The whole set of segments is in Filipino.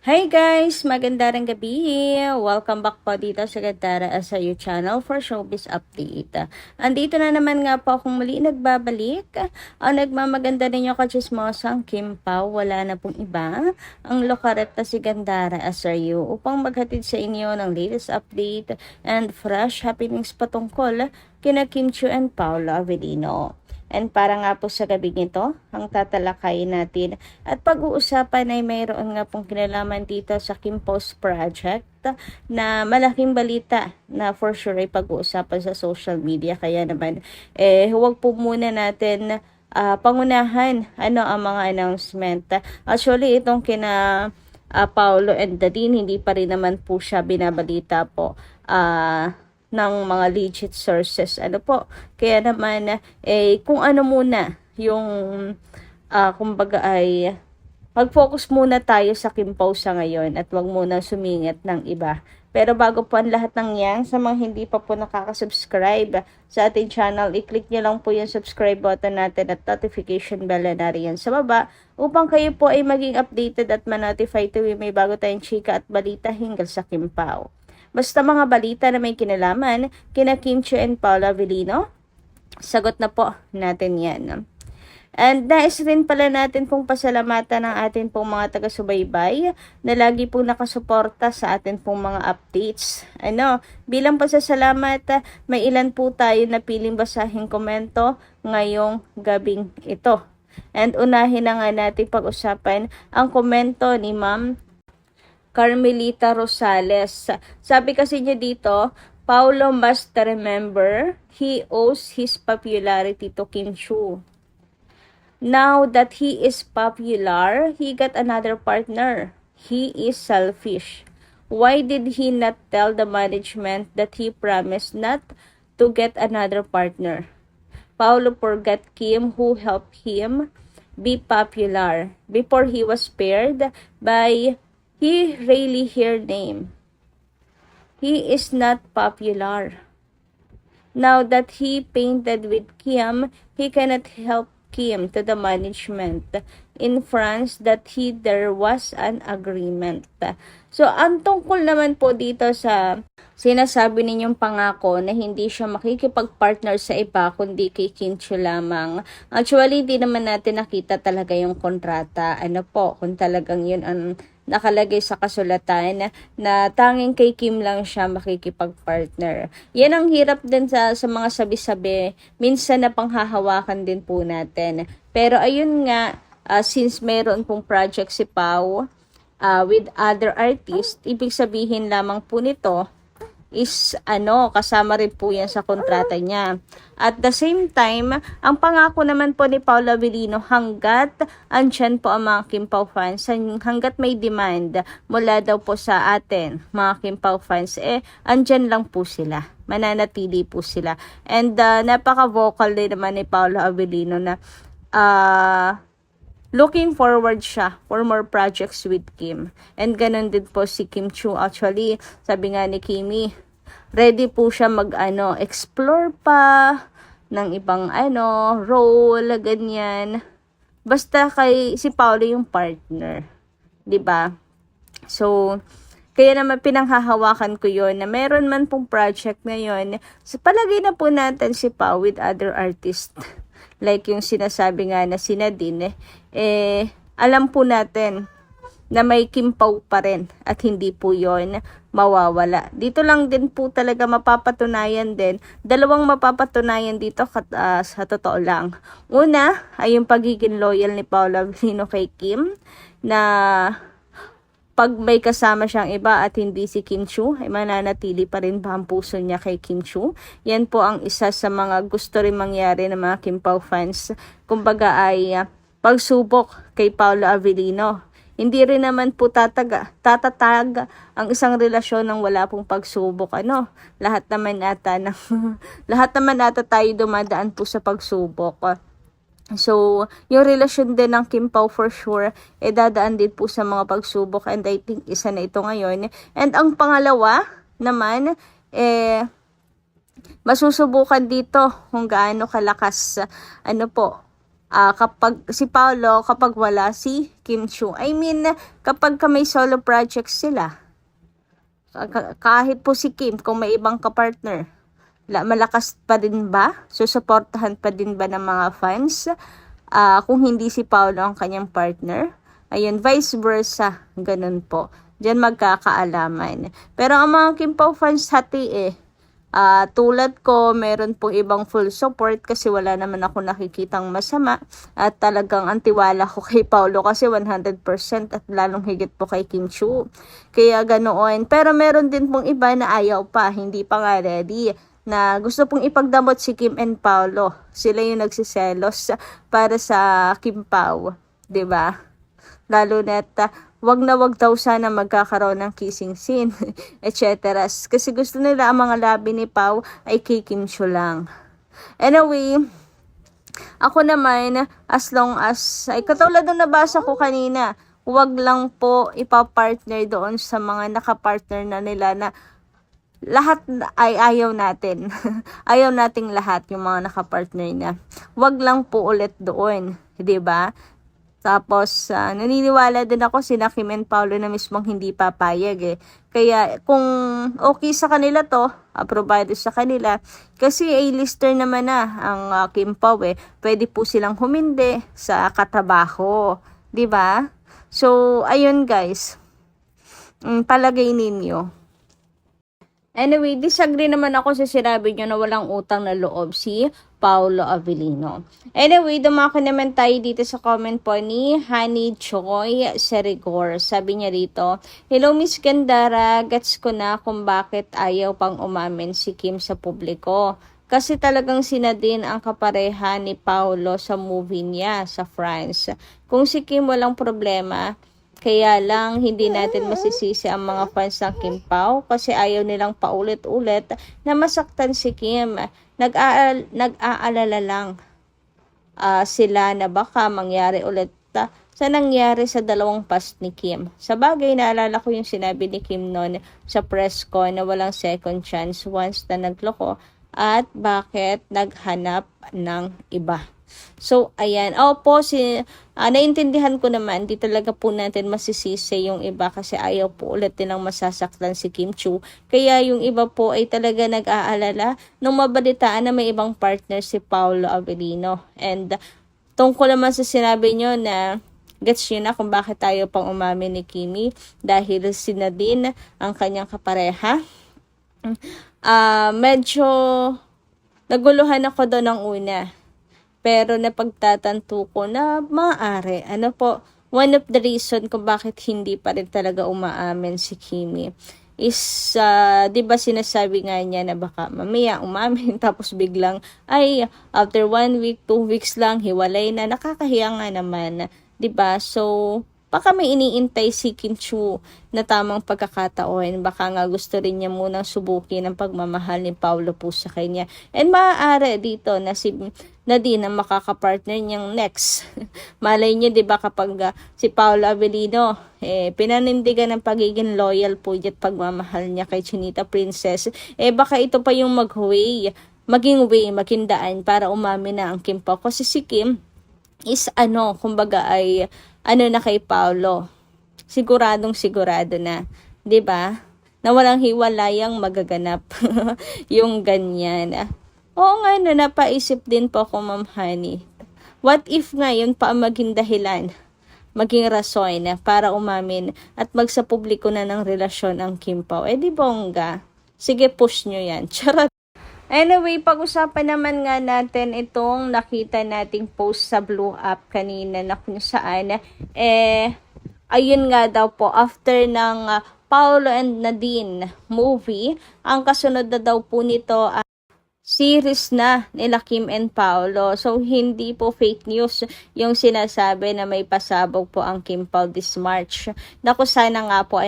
Hi guys! Magandang gabi! Welcome back po dito sa Gandara sa your channel for showbiz update. Andito na naman nga po akong muli nagbabalik. Ang nagmamaganda ninyo kachismosang Kim Pao, wala na pong iba. Ang lokaret na si Gandara SRU upang maghatid sa inyo ng latest update and fresh happenings patungkol kina Kim Chiu and Paolo Avellino. And para nga po sa gabi nito, ang tatalakayin natin at pag-uusapan ay mayroon nga pong kinalaman dito sa Kim Post Project na malaking balita na for sure ay pag-uusapan sa social media. Kaya naman, huwag po muna natin pangunahan ang mga announcement. Actually, itong kina Paolo and Dadine, hindi pa rin naman po siya binabalita po ng mga legit sources. Kaya naman, kung ano muna yung, kumbaga ay, mag-focus muna tayo sa Kim Pao sa ngayon at wag muna sumingit ng iba. Pero bago po ang lahat ng yan, sa mga hindi pa po nakaka-subscribe sa ating channel, i-click nyo lang po yung subscribe button natin at notification bell na riyan sa baba upang kayo po ay maging updated at ma-notify tuwing may bago tayong chika at balita hinggil sa Kim Pao. Basta mga balita na may kinalaman kina Kim Chiu and Paolo Avellino, sagot na po natin yan. And nais rin pala natin pong pasalamatan ng atin pong mga taga-subaybay na lagi pong nakasuporta sa atin pong mga updates. Bilang pasasalamat, may ilan po tayo na piling basahing komento ngayong gabing ito. And unahin na nga natin pag-usapan ang komento ni Ma'am Carmelita Rosales. Sabi kasi niya dito, Paolo must remember he owes his popularity to Kim Chiu. Now that he is popular, he got another partner. He is selfish. Why did he not tell the management that he promised not to get another partner? Paolo forgot Kim who helped him be popular. Before he was paired by he really her name. He is not popular. Now that he painted with Kim, he cannot help Kim to the management in France that there was an agreement. So, ang tungkol naman po dito sa sinasabi ninyong pangako na hindi siya makikipag-partner sa iba kundi kay Kim Chiu lamang. Actually, hindi naman natin nakita talaga yung kontrata. Kung talagang yun ang nakalagay sa kasulatan na tanging kay Kim lang siya makikipag-partner. Yan ang hirap din sa mga sabi-sabi. Minsan na panghahawakan din po natin. Pero ayun nga, since meron pong project si Pao with other artists, ibig sabihin lamang po nito is kasama rin po yan sa kontrata niya. At the same time, ang pangako naman po ni Paolo Avellino, hanggat andyan po ang mga Kim Pao fans, hanggat may demand mula daw po sa atin, mga Kim Pao fans, andyan lang po sila. Mananatili po sila. And napaka-vocal din naman ni Paolo Avellino na looking forward siya for more projects with Kim. And ganun din po si Kim Chiu. Actually, sabi nga ni Kimi, ready po siya explore pa ng ibang role, ganyan. Basta si Paolo yung partner. 'Di ba? So, kaya naman pinanghahawakan ko yon na meron man pong project ngayon. So, palagay na po natin si Pao with other artists. Like yung sinasabi nga na si Nadine, alam po natin na may Kim Pao pa rin at hindi po yon mawawala. Dito lang din po talaga mapapatunayan din. Dalawang mapapatunayan dito sa totoo lang. Una ay yung pagiging loyal ni Paolo Avellino kay Kim, na pag may kasama siyang iba at hindi si Kim Chiu, ay mananatili pa rin ba ang puso niya kay Kim Chiu? Yan po ang isa sa mga gusto rin mangyari ng mga Kim Pao fans. Kumbaga ay pagsubok kay Paolo Avellino. Hindi rin naman po tatatag ang isang relasyon ng wala pong pagsubok. Lahat naman ata tayo dumadaan po sa pagsubok. So, yung relasyon din ng Kim Pao for sure, dadaan din po sa mga pagsubok, and I think isa na ito ngayon. And ang pangalawa naman, masusubukan dito kung gaano kalakas, kapag si Paolo, kapag wala si Kim Chiu. I mean, kapag may solo projects sila, kahit po si Kim, kung may ibang kapartner, malakas pa din ba? Susuportahan pa din ba ng mga fans? Kung hindi si Paolo ang kanyang partner? Ayun, vice versa. Ganun po. Diyan magkakaalaman. Pero ang mga Kim Pao fans hati tulad ko, meron pong ibang full support kasi wala naman ako nakikitang masama at talagang antiwala ko kay Paolo kasi 100% at lalong higit po kay Kim Chiu. Kaya ganoon. Pero meron din pong iba na ayaw pa, hindi pa nga ready, na gusto pong ipagdamot si Kim and Paolo. Sila yung nagsiselos para sa Kim Pao, 'di ba? Lalo na't wag na wag daw sana magkakaroon ng kissing scene, etc. Kasi gusto nila ang mga labi ni Pao ay kay Kim Chiu lang. Anyway, ako naman, as long as, ay katulad ng nabasa ko kanina, wag lang po ipapartner doon sa mga nakapartner na nila na lahat ay ayaw natin. Ayaw nating lahat yung mga nakapartner na. Wag lang po ulit doon, 'di ba? Tapos, naniniwala din ako sina Kim and Paolo na mismong hindi papayag Kaya, kung okay sa kanila to, provided sa kanila, kasi A-lister naman na ang Kim Pao pwede po silang humindi sa katrabaho. 'Di ba? So, ayun guys. Palagay ninyo. Anyway, disagree naman ako sa sinabi nyo na walang utang na loob si Paolo Avellino. Anyway, dumako naman tayo dito sa comment po ni Honey Joy Serigor. Sabi niya rito, "Hello Miss Gandara, gets ko na kung bakit ayaw pang umamin si Kim sa publiko. Kasi talagang sina din ang kapareha ni Paolo sa movie niya sa France. Kung si Kim walang problema, kaya lang hindi natin masisisi ang mga fans ng Kim Pao kasi ayaw nilang paulit-ulit na masaktan si Kim. Nag-aalala lang sila na baka mangyari ulit sa nangyari sa dalawang past ni Kim. Sa bagay, naalala ko yung sinabi ni Kim noon sa press ko na walang second chance once na nagloko at bakit naghanap ng iba." So, ayan. Opo, naintindihan ko naman, di talaga po natin masisisi yung iba kasi ayaw po ulit nilang masasaktan si Kim Chiu. Kaya yung iba po ay talaga nag-aalala nung mabalitaan na may ibang partner si Paolo Avellino. And tungkol naman sa sinabi nyo na gets nyo na kung bakit tayo pang umamin ni Kimi dahil si Nadine ang kanyang kapareha. Medyo naguluhan ako doon ng una. Pero napagtatanto ko na maaari. One of the reason kung bakit hindi pa rin talaga umaamin si Kimi is, di ba sinasabi nga niya na baka mamaya umamin tapos biglang, ay, after 1 week, 2 weeks lang, hiwalay na, nakakahiya nga naman. Di ba? So, baka may iniintay si Kim Chiu na tamang pagkakataon. Baka nga gusto rin niya munang subukin ang pagmamahal ni Paolo po sa kanya. And maaari dito na si Nadine ang makakapartner niyang next. Malay niyo, di ba, kapag si Paolo Avellino, pinanindigan ng pagiging loyal po at pagmamahal niya kay Chinita Princess, baka ito pa yung maging daan para umamin na ang Kim Pao. Kasi si Kim is kumbaga ay na kay Paolo. Siguradong sigurado na, 'di ba? Na walang hiwalayang magaganap. Yung ganyan. Oo nga, napaisip din po ako, Ma'am Honey. What if ngayon pa ang maging dahilan, maging rason para umamin at magsapubliko na ng relasyon ang Kim Pao? Di bongga. Sige, push nyo yan. Charot. Anyway, pag-usapan naman nga natin itong nakita nating post sa Blue App kanina na kung saan, ayun nga daw po, after ng Paolo and Nadine movie, ang kasunod na daw po nito series na nila Kim and Paolo. So, hindi po fake news yung sinasabi na may pasabog po ang Kim Pao this March. Naku, sana nga po,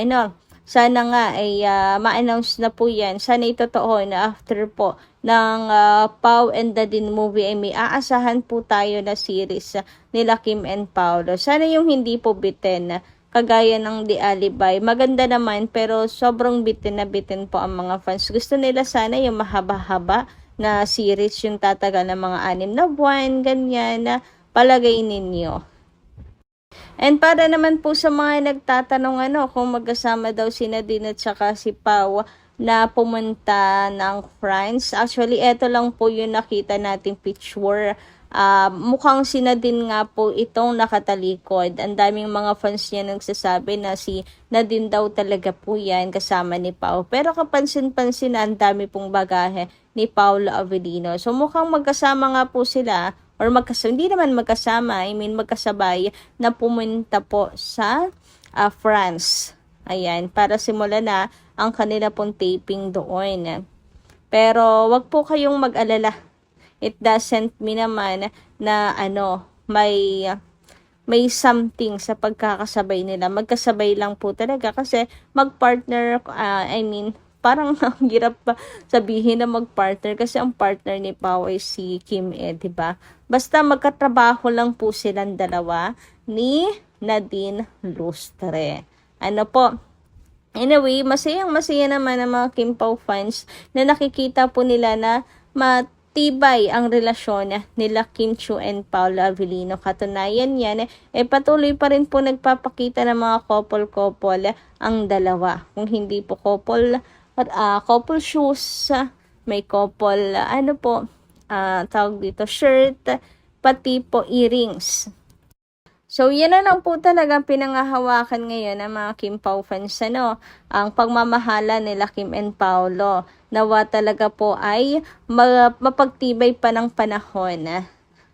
sana nga ay ma-announce na po yan. Sana itotoo na after po ng Pao and Nadine movie ay may aasahan po tayo na series nila Kim and Paolo. Sana yung hindi po bitin kagaya ng The Alibi. Maganda naman pero sobrang bitin na bitin po ang mga fans. Gusto nila sana yung mahaba-haba na series yung tatagal ng mga 6 na buwan, ganyan na palagay ninyo? And para naman po sa mga nagtatanong kung magkasama daw si Nadine at saka si Pau na pumunta ng France. Actually, eto lang po yung nakita nating picture. Mukhang si Nadine nga po itong nakatalikod. Ang daming mga fans niya nagsasabi na si Nadine daw talaga po yan kasama ni Pau. Pero kapansin-pansin na ang dami pong bagahe ni Paolo Avellino. So mukhang magkasama nga po sila or hindi naman magkasama, magkasabay na pumunta po sa France. Ayan, para simulan na ang kanila pong taping doon. Pero wag po kayong mag-alala. It doesn't mean naman na may something sa pagkakasabay nila. Magkasabay lang po talaga kasi magpartner, parang ang hirap pa sabihin na magpartner kasi ang partner ni Pau ay si Kim diba? Basta magkatrabaho lang po silang dalawa ni Nadine Lustre. Anyway, masaya naman ang mga Kim Pau fans na nakikita po nila na matibay ang relasyon nila Kim Chiu and Paolo Avellino. Katunayan yan, patuloy pa rin po nagpapakita ng mga couple-couple ang dalawa. Kung hindi po couple shoes, may couple, tawag dito, shirt, pati po earrings. So, yan na lang po talaga pinangahawakan ngayon ng mga Kim Pau fans, ang pagmamahala nila Kim and Paolo. Nawa talaga po ay mapagtibay pa ng panahon.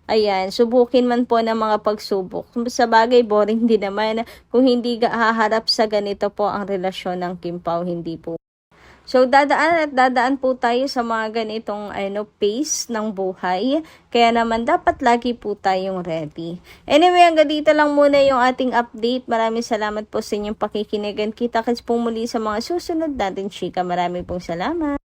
Ayan, subukin man po ng mga pagsubok. Sa bagay, boring din naman kung hindi haharap sa ganito po ang relasyon ng Kim Pau, hindi po. So, dadaan po tayo sa mga ganitong pace ng buhay. Kaya naman, dapat lagi po tayong ready. Anyway, hanggang dito lang muna yung ating update. Maraming salamat po sa inyong pakikinigan. Kita-kits po muli sa mga susunod natin, chika. Maraming pong salamat.